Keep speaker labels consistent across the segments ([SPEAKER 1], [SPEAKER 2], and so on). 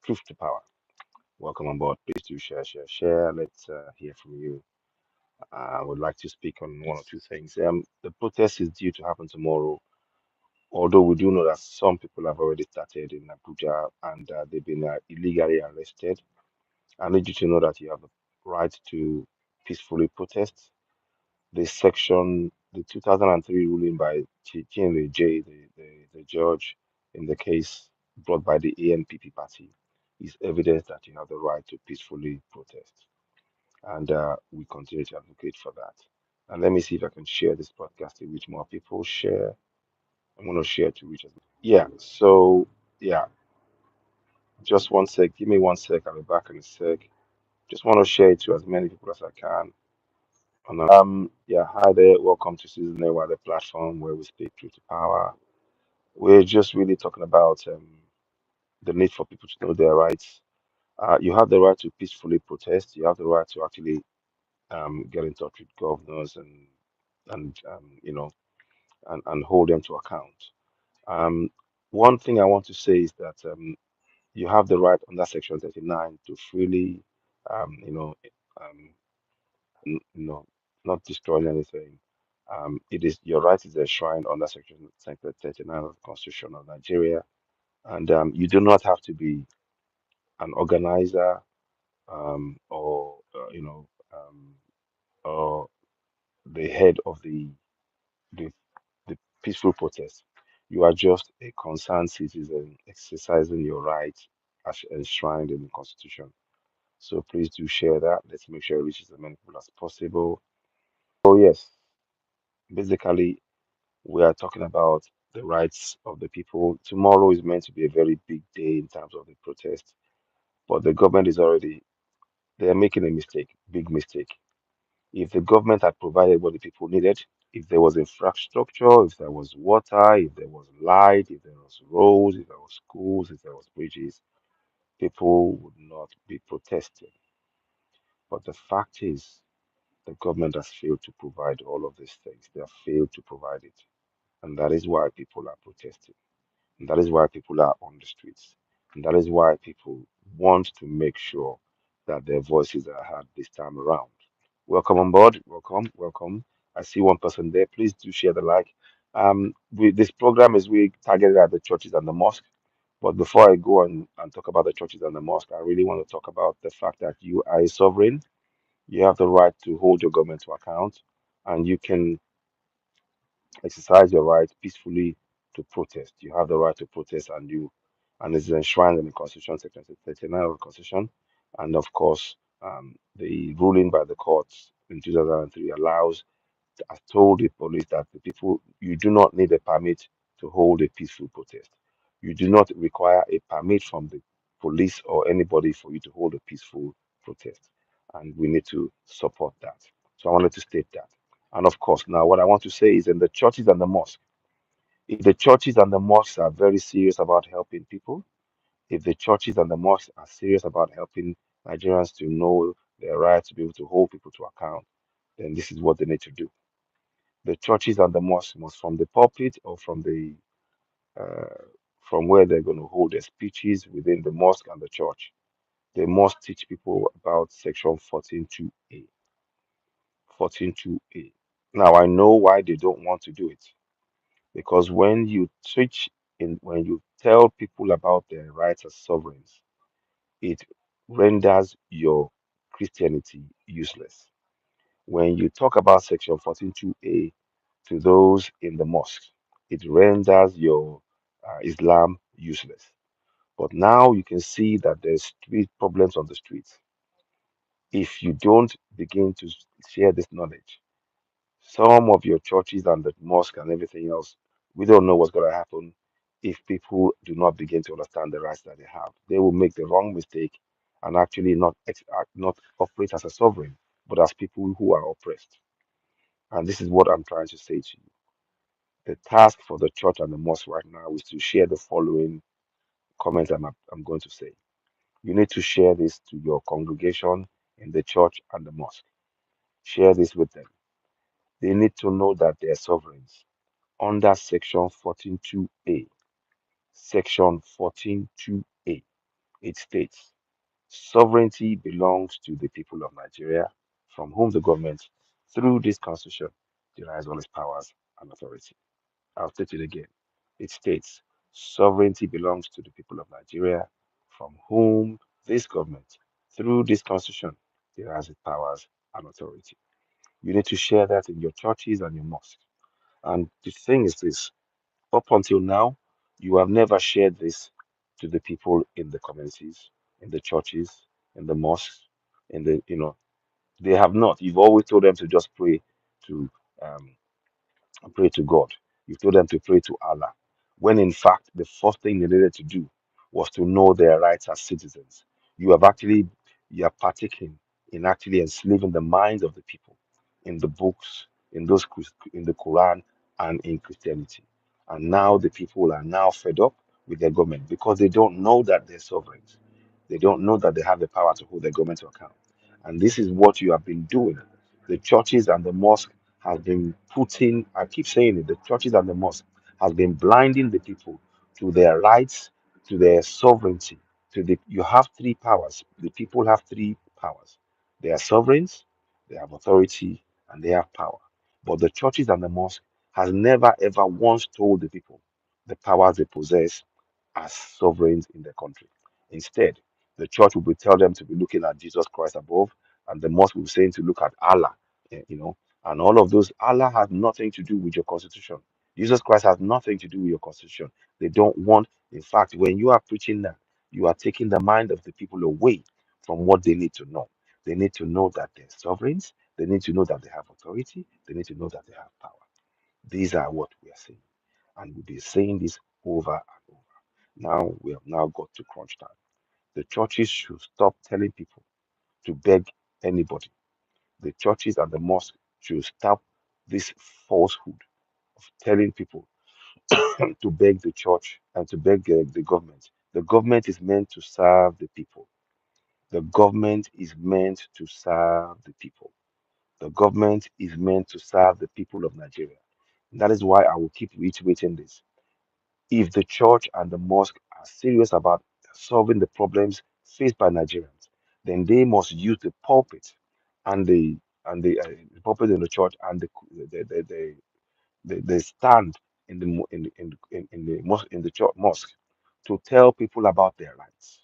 [SPEAKER 1] Truth to power. Welcome on board. Please do share, share, share. Let's hear from you. I would like to speak on one or two things. The protest is due to happen tomorrow, although we do know that some people have already started in Abuja and they've been illegally arrested. I need you to know that you have the right to peacefully protest. The 2003 ruling by CitizenAY, the judge in the case brought by the ANPP party, is evidence that you have the right to peacefully protest. And we continue to advocate for that. And let me see if I can share this podcast to reach more people. Share. I'm going to share to reach as yeah. So yeah, just one sec. Give me one sec. I'll be back in a sec. Just want to share it to as many people as I can. And yeah, hi there. Welcome to CitizenAY, the platform where we speak truth to power. We're just really talking about the need for people to know their rights. You have the right to peacefully protest. You have the right to actually get in touch with governors and hold them to account. Um, One thing I want to say is that you have the right under Section 39 to freely, um, you know, um, you know, not destroying anything. It is your right is enshrined under Section 39 of the Constitution of Nigeria, and you do not have to be an organizer or or the head of the the peaceful protest. You are just a concerned citizen exercising your rights as enshrined in the Constitution. So please do share that. Let's make sure it reaches as many people as possible. So yes, basically we are talking about the rights of the people. Tomorrow is meant to be a very big day in terms of the protest, but the government is already they are making a mistake, big mistake. If the government had provided what the people needed, if there was infrastructure, if there was water, if there was light, if there was roads, if there was schools, if there was bridges, people would not be protesting. But the fact is, the government has failed to provide all of these things. They have failed to provide it. And that is why people are protesting. And that is why people are on the streets. And that is why people want to make sure that their voices are heard this time around. Welcome on board. Welcome, welcome. I see one person there. Please do share the like. This program is really targeted at the churches and the mosque. But before I go and talk about the churches and the mosque, I really want to talk about the fact that you are a sovereign. You have the right to hold your government to account, and you can exercise your right peacefully to protest. You have the right to protest, and it's enshrined in the Constitution, Section 39 of the Constitution. And of course, the ruling by the courts in 2003 allows, has told the police that the people, you do not need a permit to hold a peaceful protest. You do not require a permit from the police or anybody for you to hold a peaceful protest. And we need to support that. So I wanted to state that. And of course, now what I want to say is in the churches and the mosques, if the churches and the mosques are very serious about helping people, if the churches and the mosques are serious about helping Nigerians to know their rights to be able to hold people to account, then this is what they need to do. The churches and the mosques must, from the pulpit or uh, from where they're going to hold their speeches within the mosque and the church, they must teach people about Section 14.2a. 14.2a. Now I know why they don't want to do it, because when you tell people about their rights as sovereigns, it renders your Christianity useless. When you talk about Section 14.2a to those in the mosque, it renders your Islam useless. But now you can see that there's street problems on the streets. If you don't begin to share this knowledge, some of your churches and the mosque and everything else, we don't know what's going to happen if people do not begin to understand the rights that they have. They will make the wrong mistake and actually not operate as a sovereign, but as people who are oppressed. And this is what I'm trying to say to you. The task for the church and the mosque right now is to share the following comments I'm going to say. You need to share this to your congregation in the church and the mosque. Share this with them. They need to know that they are sovereigns under Section 14.2a. Section 14.2a. It states sovereignty belongs to the people of Nigeria, from whom the government, through this constitution, derives all its powers and authority. I'll state it again. It states sovereignty belongs to the people of Nigeria, from whom this government, through this constitution, derives its powers and authority. You need to share that in your churches and your mosques. And the thing is this, up until now, you have never shared this to the people in the communities, in the churches, in the mosques, in the, they have not. You've always told them to just pray to um, pray to God. You told them to pray to Allah, when in fact the first thing they needed to do was to know their rights as citizens. You have actually you are partaking in actually enslaving the minds of the people in the books, in the Quran, and in Christianity. And now the people are now fed up with their government because they don't know that they're sovereigns. They don't know that they have the power to hold their government to account. And this is what you have been doing. The churches and the mosques has been putting, I keep saying it, the churches and the mosques has been blinding the people to their rights, to their sovereignty. You have three powers. The people have three powers. They are sovereigns, they have authority, and they have power. But the churches and the mosque has never ever once told the people the powers they possess as sovereigns in the country. Instead, the church will be tell them to be looking at Jesus Christ above, and the mosque will be saying to look at Allah. And all of those. Allah has nothing to do with your constitution. Jesus Christ has nothing to do with your constitution. They don't want, in fact, when you are preaching that, you are taking the mind of the people away from what they need to know. They need to know that they're sovereigns. They need to know that they have authority. They need to know that they have power. These are what we are saying. And we'll be saying this over and over. Now we have now got to crunch time. The churches should stop telling people to beg anybody. The churches and the mosques should stop this falsehood of telling people to beg the church and to beg the government. The government is meant to serve the people. The government is meant to serve the people. The government is meant to serve the people of Nigeria. That is why I will keep reiterating this. If the church and the mosque are serious about solving the problems faced by Nigerians, then they must use the pulpit and the pulpit in the church and the stand in the in the mosque in the church mosque to tell people about their rights.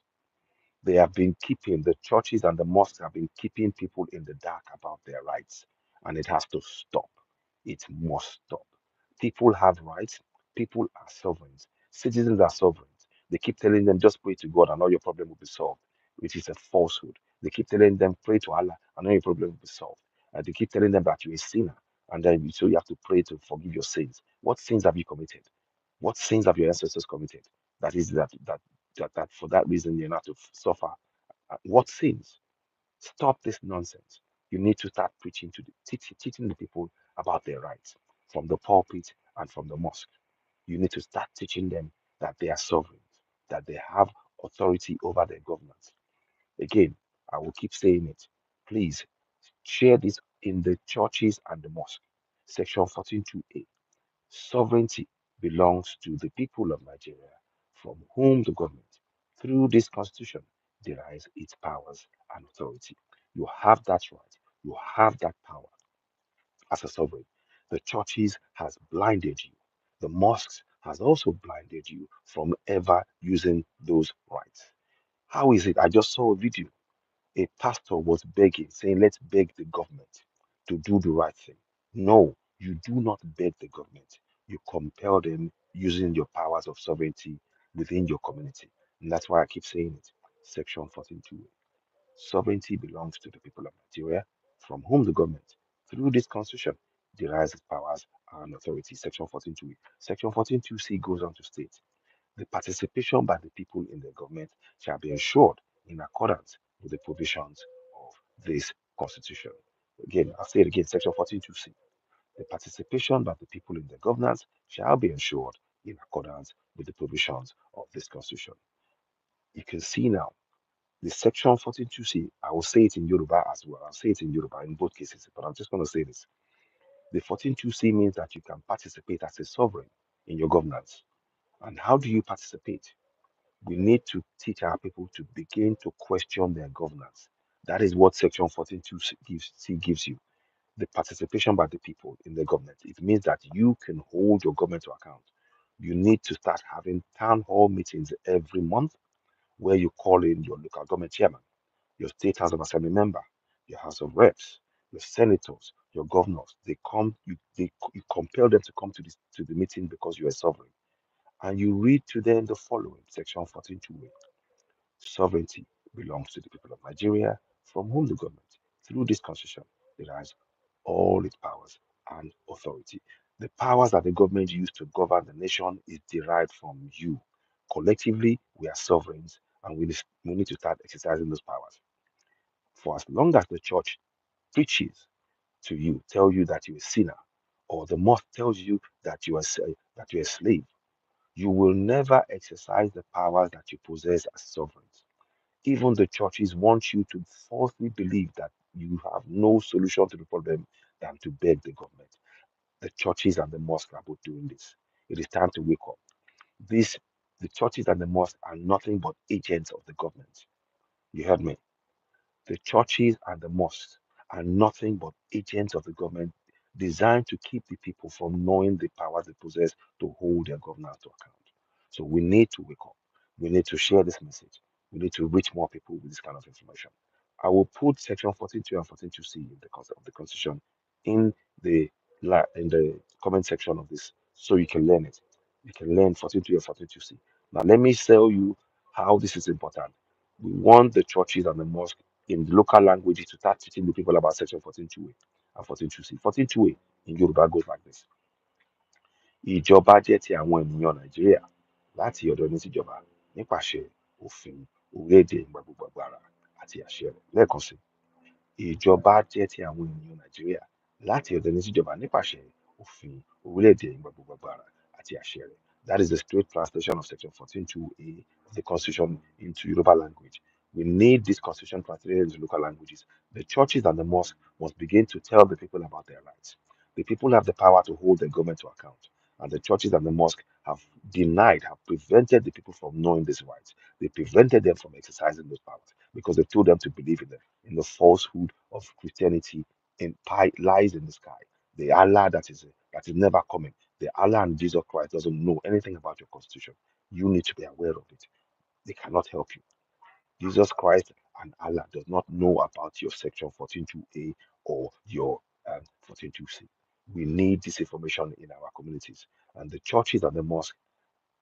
[SPEAKER 1] They have been keeping, the churches and the mosques have been keeping people in the dark about their rights, and it has to stop. It must stop. People have rights, people are sovereigns, citizens are sovereigns. They keep telling them just pray to God and all your problem will be solved, which is a falsehood. They keep telling them pray to Allah and all your problem will be solved. And they keep telling them that you're a sinner and then so you have to pray to forgive your sins. What sins have you committed? What sins have your ancestors committed? That is that for that reason you have to suffer. What sins? Stop this nonsense. You need to start preaching to teaching the people about their rights from the pulpit and from the mosque. You need to start teaching them that they are sovereign, that they have authority over their governments. Again, I will keep saying it. Please share this in the churches and the mosque. Section 14.2a. Sovereignty belongs to the people of Nigeria, from whom the government, through this constitution, derives its powers and authority. You have that right. You have that power as a sovereign. The churches has blinded you. The mosques has also blinded you from ever using those rights. How is it? I just saw a video. A pastor was begging, saying, let's beg the government to do the right thing. No, you do not beg the government. You compel them using your powers of sovereignty within your community. And that's why I keep saying it. Section 14.2. Sovereignty belongs to the people of Nigeria, from whom the government, through this constitution, derives its powers and authority. Section 14.2. Section 14.2c goes on to state the participation by the people in the government shall be ensured in accordance with the provisions of this constitution. Again, I'll say it again, section 14.2c. The participation by the people in the governance shall be ensured in accordance with the provisions of this constitution. You can see now the section 14.2c, I will say it in Yoruba as well. I'll say it in Yoruba in both cases, but I'm just going to say this. The 14.2c means that you can participate as a sovereign in your governance. And how do you participate? We need to teach our people to begin to question their governance. That is what Section 14.2 gives you, the participation by the people in the government. It means that you can hold your government to account. You need to start having town hall meetings every month where you call in your local government chairman, your state house of assembly member, your house of reps, your senators, your governors. They come, you compel them to come to the meeting because you are sovereign. And you read to them the following Section 14.2. Sovereignty belongs to the people of Nigeria, from whom the government, through this constitution, derives all its powers and authority. The powers that the government use to govern the nation is derived from you. Collectively, we are sovereigns, and we need to start exercising those powers. For as long as the church preaches to you, tell you that you're a sinner, or the mosque tells you that you're a slave, you will never exercise the powers that you possess as sovereigns. Even the churches want you to falsely believe that you have no solution to the problem than to beg the government. The churches and the mosques are both doing this. It is time to wake up. This, the churches and the mosques are nothing but agents of the government. You heard me. The churches and the mosques are nothing but agents of the government designed to keep the people from knowing the powers they possess to hold their governance to account. So we need to wake up. We need to share this message. We need to reach more people with this kind of information. I will put section 14.2 and 14.2c in the concept of the constitution in the in the comment section of this so you can learn it. You can learn 14.2 and 14.2c. Now let me tell you how this is important. We want the churches and the mosques in the local languages to start teaching the people about section 14.2a and 14.2c. 14.2a in Yoruba goes like this. Ìjọba jẹ́ ti àwọn ènìyàn Nàìjíríà láti ọ̀dọ̀ ẹni tíjọba nípasẹ̀ òfin orílẹ̀-èdè ìgbà gbogbo agbára àti àṣẹ rẹ̀. Lẹ́ẹ̀kan sí, ìjọba jẹ́ ti àwọn ènìyàn Nàìjíríà láti ọ̀dọ̀ ẹni tíjọba nípasẹ̀ òfin orílẹ̀-èdè ìgbà gbogbo agbára àti àṣẹ rẹ̀. That is the straight translation of section 14.2a of the Constitution into Yoruba language. We need this Constitution translated into local languages. The churches and the mosques must begin to tell the people about their rights. The people have the power to hold the government to account, and the churches and the mosques have prevented the people from knowing these rights. They prevented them from exercising those powers because they told them to believe in them, in the falsehood of Christianity, in pie lies in the sky. The Allah that is never coming. The Allah and Jesus Christ doesn't know anything about your constitution. You need to be aware of it. They cannot help you. Jesus Christ and Allah does not know about your section 14.2a or your 14.2c. We need this information in our communities. And the churches and the mosques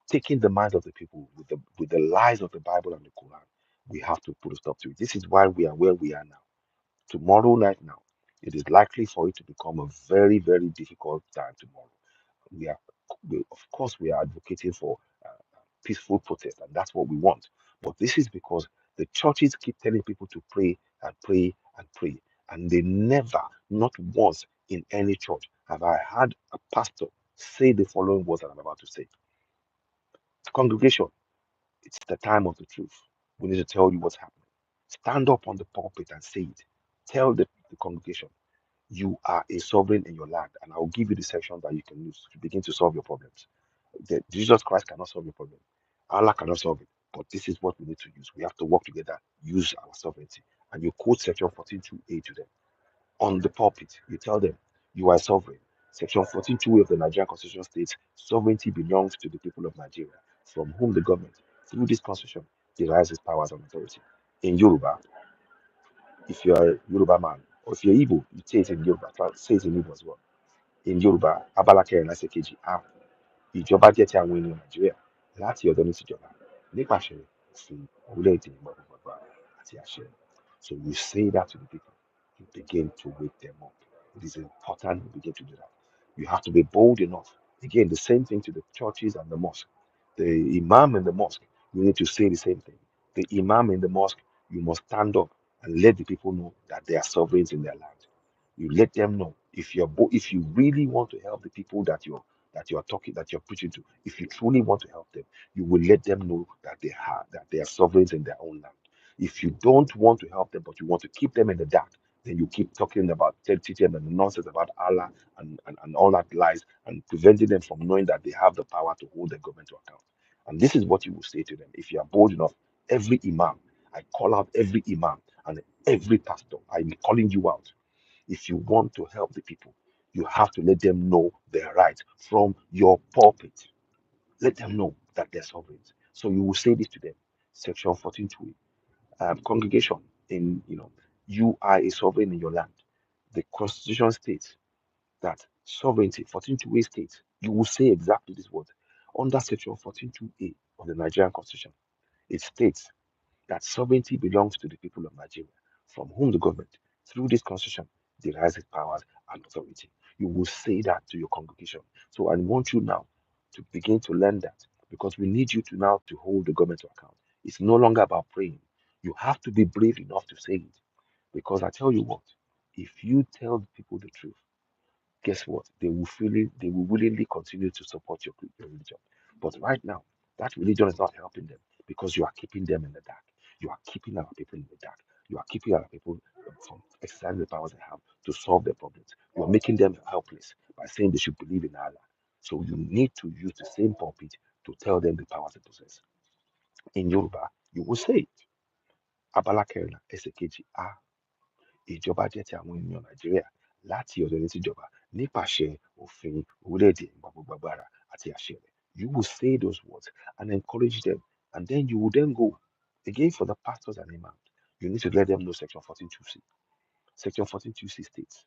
[SPEAKER 1] taking the minds of the people with the lies of the Bible and the Quran. We have to put a stop to it. This is why we are where we are now. Tomorrow night now, it is likely for it to become a very, very difficult time tomorrow. We are, of course, we are advocating for peaceful protest, and that's what we want. But this is because the churches keep telling people to pray and pray and pray, and they never, not once in any church, have I had a pastor say the following words that I'm about to say. Congregation, it's the time of the truth. We need to tell you what's happening. Stand up on the pulpit and say it. Tell the congregation you are a sovereign in your land, and I'll give you the section that you can use to begin to solve your problems. Jesus Christ cannot solve your problem. Allah cannot solve it. But this is what we need to use. We have to work together, use our sovereignty. And you quote section 14.2a to them. On the pulpit, you tell them you are sovereign. Section 14.2a of the Nigerian Constitution states sovereignty belongs to the people of Nigeria, from whom the government, through this constitution, derives its powers and authority. In Yoruba, if you are a Yoruba man, or if you're Igbo, you say it in Yoruba, say it in Igbo as well. In Yoruba, Abala Kẹrin Ẹsẹ̀ Kejì, ìjọba jẹ́ ti àwọn ènìyàn Nàìjíríà láti ọ̀dọ̀ ní tìjọba nípasẹ̀ òfin orílẹ̀-èdè ìgbàgbọ́gbà àti àṣẹ. So you say that to the people, you begin to wake them up. It is important you begin to do that. You have to be bold enough. Again, the same thing to the churches and the mosque. The imam in the mosque, you need to say the same thing. The imam in the mosque, you must stand up and let the people know that they are sovereigns in their land. You let them know if you really want to help the people that you're preaching to, if you truly want to help them, you will let them know that they are sovereigns in their own land. If you don't want to help them, but you want to keep them in the dark, then you keep talking about teaching them the nonsense about Allah and all that lies and preventing them from knowing that they have the power to hold the government to account. And this is what you will say to them. If you are bold enough, every imam, I call out every imam and every pastor, I'm calling you out. If you want to help the people, you have to let them know their rights from your pulpit. Let them know that they're sovereigns. So you will say this to them. Section 14.2, congregation, you are a sovereign in your land. The constitution states that sovereignty, 14.2a states, you will say exactly this word. Under section 14.2a of the Nigerian constitution, it states that sovereignty belongs to the people of Nigeria, from whom the government, through this constitution, derives its powers and authority. You will say that to your congregation. So I want you now to begin to learn that, because we need you to now to hold the government to account. It's no longer about praying. You have to be brave enough to say it. Because I tell you what, if you tell the people the truth, guess what? They will willingly continue to support your religion. But right now, that religion is not helping them because you are keeping them in the dark. You are keeping our people in the dark. You are keeping our people from exercising the powers they have to solve their problems. You are making them helpless by saying they should believe in Allah. So you need to use the same pulpit to tell them the powers they possess. In Yoruba, you will say it. Abala kẹrìnlá ẹsẹ̀ kejì a, ìjọba jẹ́ ti àwọn ènìyàn Nàìjíríà láti ọ̀dọ̀ ẹni tíjọba nípasẹ̀ òfin orílẹ̀-èdè gbogbo agbára àti àṣẹ rẹ̀. You will say those words and encourage them, and then you will then go again for the pastors and imams. You need to let them know section 14.2c. Section 14.2c states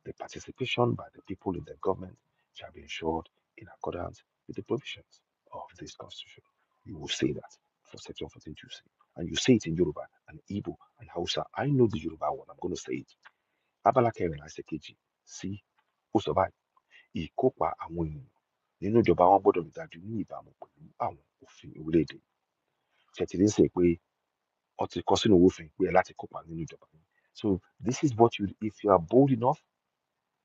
[SPEAKER 1] the participation by the people in the government shall be ensured in accordance with the provisions of this constitution. You will say that for section 14.2c, and you say it in Yoruba and Igbo and Hausa. I know the Yoruba one. I'm going to say it. Abala kẹrìnlá ẹsẹ̀ kejì sí ó sọ báyìí, ìkópa àwọn ènìyàn nínú ìjọba wọn gbọ́dọ̀ rí dájú ní ìbámu pẹ̀lú àwọn òfin orílẹ̀-èdè. Ṣètìlẹ́ ń sè pé ó ti kọ sínú òfin pé ẹ láti kópa nínú ìjọba yín. So this is what you, if you are bold enough,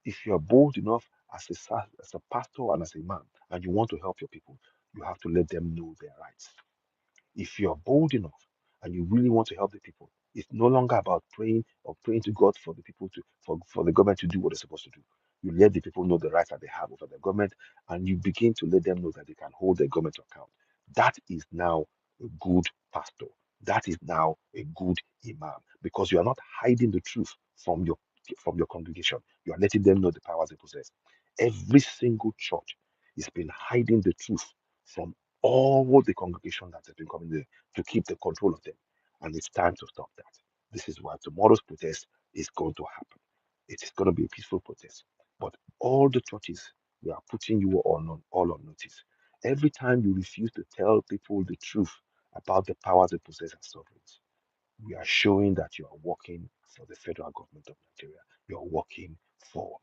[SPEAKER 1] as a pastor and as a man, and you want to help your people, you have to let them know their rights. If you are bold enough and you really want to help the people, it's no longer about praying or praying to God for the people to for the government to do what they're supposed to do. You let the people know the rights that they have over the government, and you begin to let them know that they can hold their government to account. That is now a good pastor. That is now a good imam, because you are not hiding the truth from your congregation. You are letting them know the powers they possess. Every single church has been hiding the truth from all the congregation that have been coming there to keep the control of them. And it's time to stop that. This is why tomorrow's protest is going to happen. It is going to be a peaceful protest. But all the churches, we are putting you all on notice. Every time you refuse to tell people the truth about the powers they possess as sovereigns, we are showing that you are working for the federal government of Nigeria. You are working for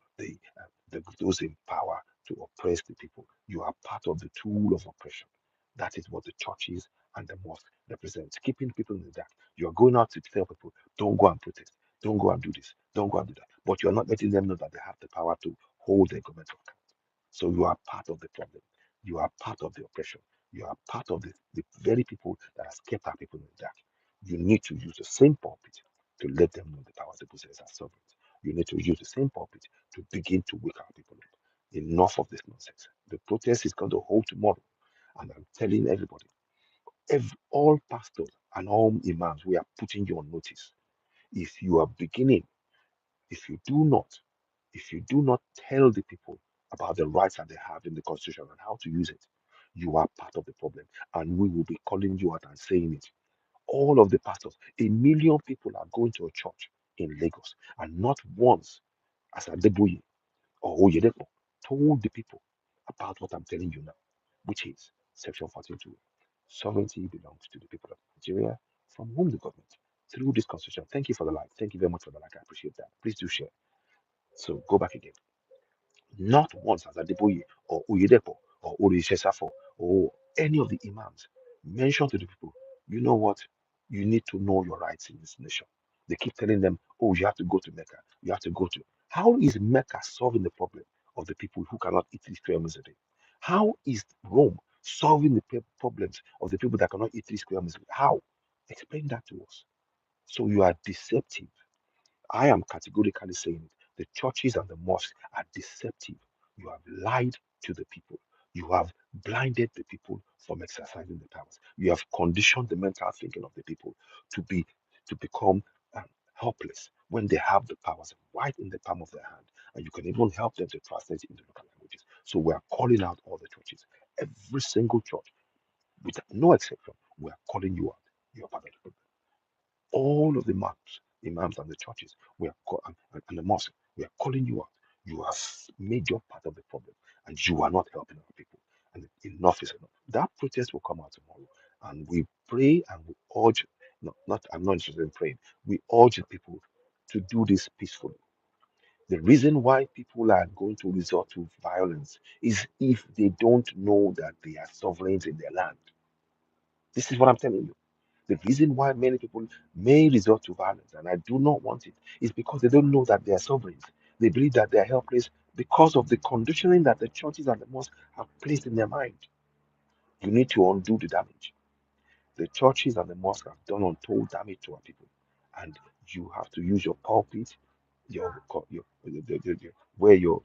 [SPEAKER 1] those in power to oppress the people. You are part of the tool of oppression. That is what the churches and the mosque represent, keeping people in the dark. You are going out to tell people, don't go and protest, don't go and do this, don't go and do that. But you are not letting them know that they have the power to hold their government account. So you are part of the problem. You are part of the oppression. You are part of the very people that has kept our people in the dark. You need to use the same pulpit to let them know the powers they possess as sovereigns. You need to use the same pulpit to begin to wake our people up. Enough of this nonsense. The protest is going to hold tomorrow. And I'm telling everybody, all pastors and all imams, we are putting you on notice. If you are beginning, if you do not, if you do not tell the people about the rights that they have in the constitution and how to use it, you are part of the problem. And we will be calling you out and saying it. All of the pastors, 1 million people are going to a church in Lagos, and not once, as Adeboye or Oyedepo, told the people about what I'm telling you now, which is Section 14.2. Sovereignty belongs to the people of Nigeria, from whom the government, through this constitution. Thank you for the like. Thank you very much for the like. I appreciate that. Please do share. So go back again. Not once has Adeboye or Oyedepo or Orisesafo or any of the imams mentioned to the people, you know what? You need to know your rights in this nation. They keep telling them, oh, you have to go to Mecca. You have to go to. How is Mecca solving the problem of the people who cannot eat 3 square meals a day? How is Rome solving the problems of the people that cannot eat 3 square meals a day? How? Explain that to us. So you are deceptive. I am categorically saying it. The churches and the mosques are deceptive. You have lied to the people. You have blinded the people from exercising the powers. You have conditioned the mental thinking of the people to be to become helpless when they have the powers right in the palm of their hand, and you can even help them to translate it into local languages. So we are calling out all the churches, every single church, with no exception. We are calling you out. You are part of the problem. All of the imams and the churches, and the mosque, we are calling you out. You are major part of the problem, and you are not helping our people. And enough is enough. That protest will come out tomorrow, and we pray and we urge. No, not I'm not interested in praying. We urge the people to do this peacefully. The reason why people are going to resort to violence is if they don't know that they are sovereigns in their land. This is what I'm telling you. The reason why many people may resort to violence, and I do not want it, is because they don't know that they are sovereigns. They believe that they are helpless because of the conditioning that the churches and the mosques have placed in their mind. You need to undo the damage. The churches and the mosques have done untold damage to our people, and you have to use your pulpit, where your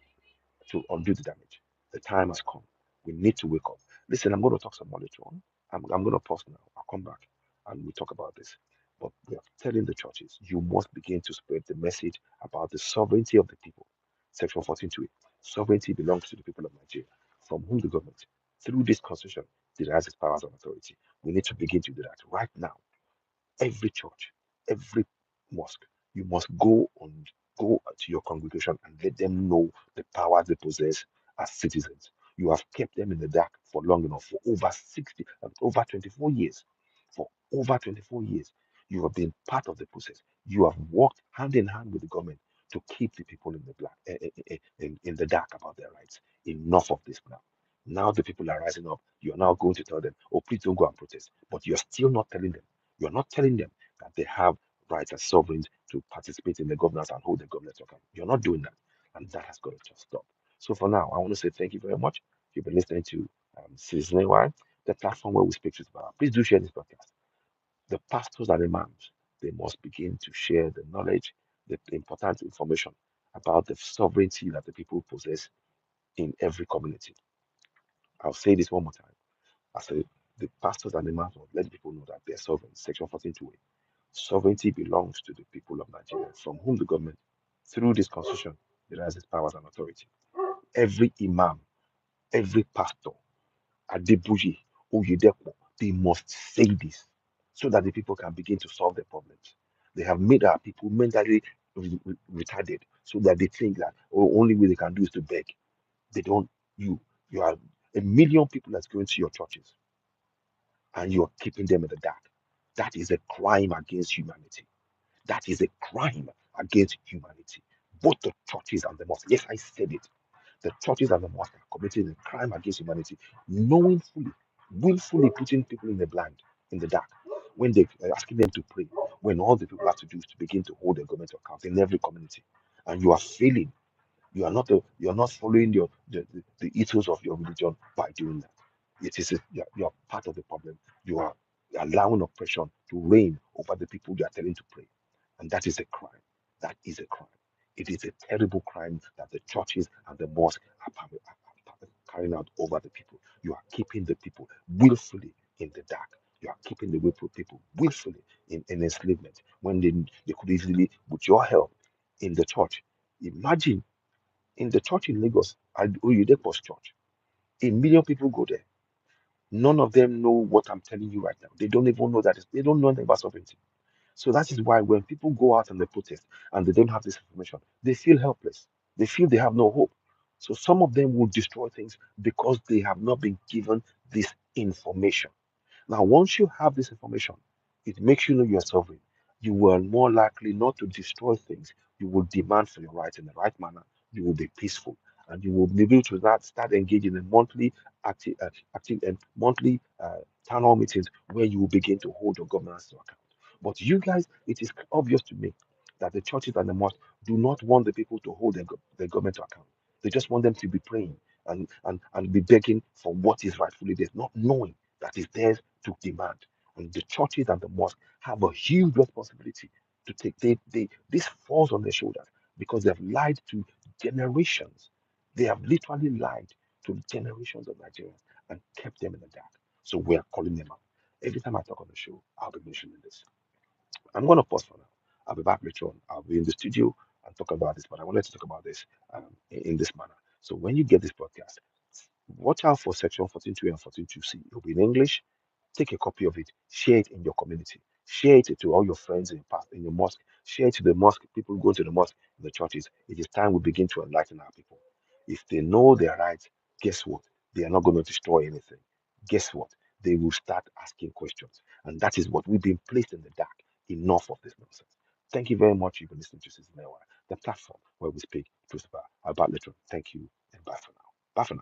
[SPEAKER 1] to undo the damage. The time has come. We need to wake up. Listen, I'm going to talk some more later on. I'm going to pause now. I'll come back and we talk about this. But we are telling the churches, you must begin to spread the message about the sovereignty of the people. Section 14.2. Sovereignty belongs to the people of Nigeria, from whom the government, through this constitution, derives its powers and authority. We need to begin to do that right now. Every church, every mosque, you must go to your congregation and let them know the power they possess as citizens. You have kept them in the dark for long enough, for over 24 years. For over 24 years, you have been part of the process. You have worked hand in hand with the government to keep the people in the in the dark about their rights. Enough of this now. Now the people are rising up. You are now going to tell them, oh, please don't go and protest. But you're still not telling them. You're not telling them that they have rights as sovereigns to participate in the governance and hold the government accountable. You're not doing that. And that has got to just stop. So for now, I want to say thank you very much. You've been listening to CitizenAY, the platform where we speak truth about. Please do share this podcast. The pastors and imams, they must begin to share the knowledge, the important information about the sovereignty that the people possess in every community. I'll say this one more time. I say the pastors and imams must let people know that they're sovereign. Section 14.2. Sovereignty belongs to the people of Nigeria, from whom the government, through this constitution, derives its powers and authority. Every imam, every pastor, Adebuji, Oyedepo, they must say this so that the people can begin to solve their problems. They have made our people mentally retarded so that they think that only way they can do is to beg. They don't, you are a million people that's going to your churches and you're keeping them in the dark. That is a crime against humanity. That is a crime against humanity. Both the churches and the mosques. Yes, I said it. The churches and the mosques are committing a crime against humanity, knowing fully, willfully putting people in the blind, in the dark, when they are asking them to pray, when all the people have to do is to begin to hold the government account in every community. And you are failing. You are not following the ethos of your religion by doing that. You are part of the problem. You are allowing oppression to reign over the people you are telling to pray. And that is a crime. That is a crime. It is a terrible crime that the churches and the mosques are carrying out over the people. You are keeping the people willfully in the dark. You are keeping the people willfully in enslavement when they could easily, with your help in the church. Imagine in the church in Lagos, Oyedepo's church, a million people go there. None of them know what I'm telling you right now. They don't even know that they don't know anything about sovereignty. So that is why when people go out and they protest and they don't have this information, they feel helpless. They feel they have no hope. So some of them will destroy things because they have not been given this information. Now, once you have this information, it makes you know you're sovereign. You will more likely not to destroy things. You will demand for your rights in the right manner. You will be peaceful, and you will be able to start engaging in monthly active and monthly town hall meetings where you will begin to hold your governance to account. But you guys, it is obvious to me that the churches and the mosques do not want the people to hold their government to account. They just want them to be praying and be begging for what is rightfully theirs, not knowing that is theirs to demand. And the churches and the mosques have a huge responsibility to take. This falls on their shoulders because they have lied to generations. They have literally lied to generations of Nigerians and kept them in the dark. So we are calling them out. Every time I talk on the show, I'll be mentioning this. I'm going to pause for now. I'll be back later on. I'll be in the studio and talk about this, but I wanted to talk about this in this manner. So when you get this podcast, watch out for section 14.2 and 14.2C. It'll be in English. Take a copy of it, share it in your community, share it to all your friends in your mosque, share it to the mosque, people go to the mosque, in the churches. It is time we begin to enlighten our people. If they know their rights, guess what? They are not going to destroy anything. Guess what? They will start asking questions. And that is what we've been placed in the dark. Enough of this nonsense. Thank you very much. You've been listening to CitizenAY, the platform where we speak truth about literature. Thank you and bye for now. Bye for now.